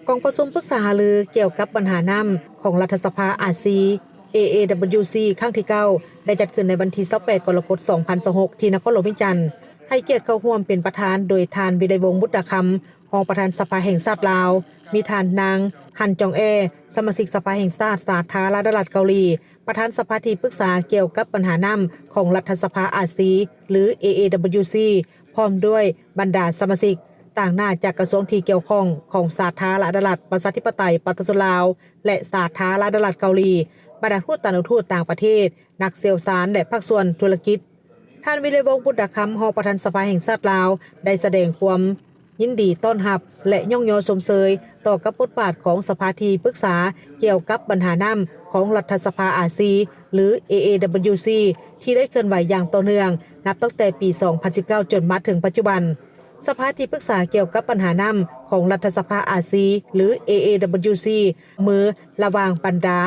กองประชุมปรึกษาหารือเกี่ยวกับปัญหาน้ำของรัฐสภาอาซี AAWC ครั้งที่9ได้จัดขึ้นในวันที่28กรกฎาคม2026ที่นครหลวงวิจันทร์ให้เกียรติเข้าร่วมเป็นประธานโดยทานวิไลวงศ์บุตรคำรองประธานสภาแห่งชาติลาวมีทานนางฮันจองแอสมาชิกสภาแห่งชาติสาธารณรัฐเกาหลีประธานสภาที่ปรึกษาเกี่ยวกับปัญหาน้ำของรัฐสภาอาซีหรือ AAWC พร้อมด้วยบรรดาสมาชิกต่างหน้าจากกระทรวงที่เกี่ยวข้องของสาธารณรัฐประชาธิปไตยประชาชนลาวและสาธารณรัฐเกาหลีบรรดาทูตต่างทูตต่างประเทศนักเซลล์สารและภาคส่วนธุรกิจท่านวิไลวงศ์บุตรคำรองประธานสภาแห่งชาติลาวได้แสดงความยินดีต้อนรับและย่องยอชมเชยต่อกับบทบาทของสภาที่ปรึกษาเกี่ยวกับปัญหาน้ำของรัฐสภาอาซีหรือ AAWC ที่ได้เคลื่อนไหวอย่างต่อเนื่องนับตั้งแต่ปี 2019 จนมาถึงปัจจุบันสภาที่ปรึกษาเกี่ยวกับปัญหาน้ำของรัฐสภาอาซีหรือ AAWC มือระหว่างบรรดา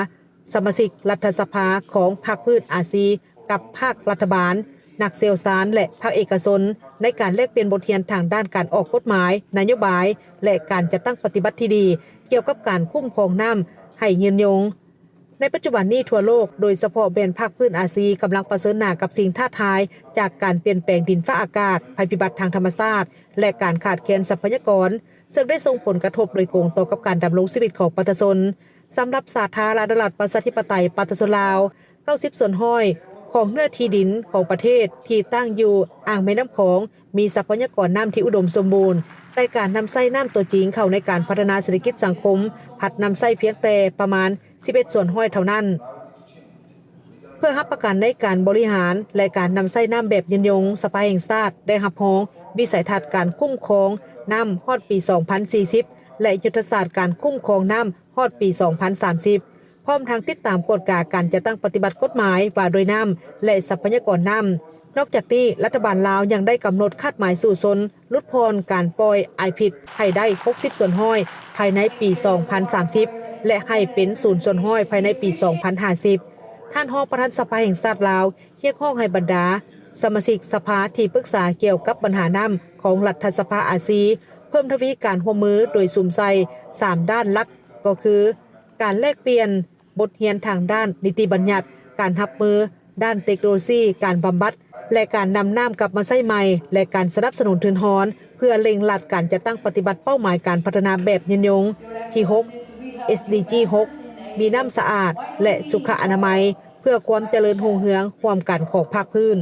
สมาชิกรัฐสภาของพรรคพืชอาซีกับภาครัฐบาลนักเซลล์สารและภาคเอกชนในการแลกเปลี่ยนบทเรียนทางด้านการออกกฎหมายนโยบายและการจัดตั้งปฏิบัติที่ดีเกี่ยวกับการคุ้มครองน้ำให้ยืนยงในปัจจุบันนี้ทั่วโลกโดยเฉพาะแบนภาคพื้นอาซีกำลังเผชิญหน้ากับสิ่งท้าทายจากการเปลี่ยนแปลงดินฟ้าอากาศภัยพิบัติทางธรรมชาติและการขาดแคลนทรัพยากรซึ่งได้ส่งผลกระทบโดยตรงต่อกับการดำรงชีวิตของประชาชนสำหรับสาธารณรัฐประชาธิปไตยประชาชนลาว90ส่วนห้อยของเนื้อที่ดินของประเทศที่ตั้งอยู่อ่างแม่น้ำโขงมีทรัพยากรน้ำที่อุดมสมบูรณ์แต่การนำไส้น้ำตัวจริงเข้าในการพัฒนาเศรษฐกิจสังคมผัดนำไส้เพียงแต่ประมาณ11ส่วนห้อยเท่านั้นเพื่อรับประกันในการบริหารและการนำไส้น้ำแบบยืนยงสภาแห่งชาติได้รับรองวิสัยทัศน์การคุ้มครองน้ำฮอดปี 2040 และยุทธศาสตร์การคุ้มครองน้ำฮอดปี 2030 พร้อมทางติดตามกฎการจัดตั้งปฏิบัติกฎหมายว่าโดยน้ำและทรัพยากรน้ำนอกจากนี้รัฐบาลลาวยังได้กำหนดคาดหมายสู่ชนลดพรการปล่อยไอพิษให้ได้60ส่วนห้อยภายในปี 2030 และให้เป็น0ส่วนห้อยภายในปี 2050 ท่านรองประธานสภาแห่งชาติลาวเรียกร้องให้บรรดาสมาชิกสภาที่ปรึกษาเกี่ยวกับปัญหาน้ำของรัฐสภาอาซีเพิ่มทวีการร่วมมือโดยสุมใส่3ด้านหลักก็คือการแลกเปลี่ยนบทเรียนทางด้านนิติบัญญัติการรับมือด้านเทคโนโลยีการบำบัดและการนำน้ำกลับมาใช้ใหม่และการสนับสนุนทุนฮอนเพื่อเร่งรัดการจะตั้งปฏิบัติเป้าหมายการพัฒนาแบบยืนยงที่6 SDG 6มีน้ำสะอาดและสุขอนามัยเพื่อความเจริญรุ่งเรืองความกันของภาคพื้น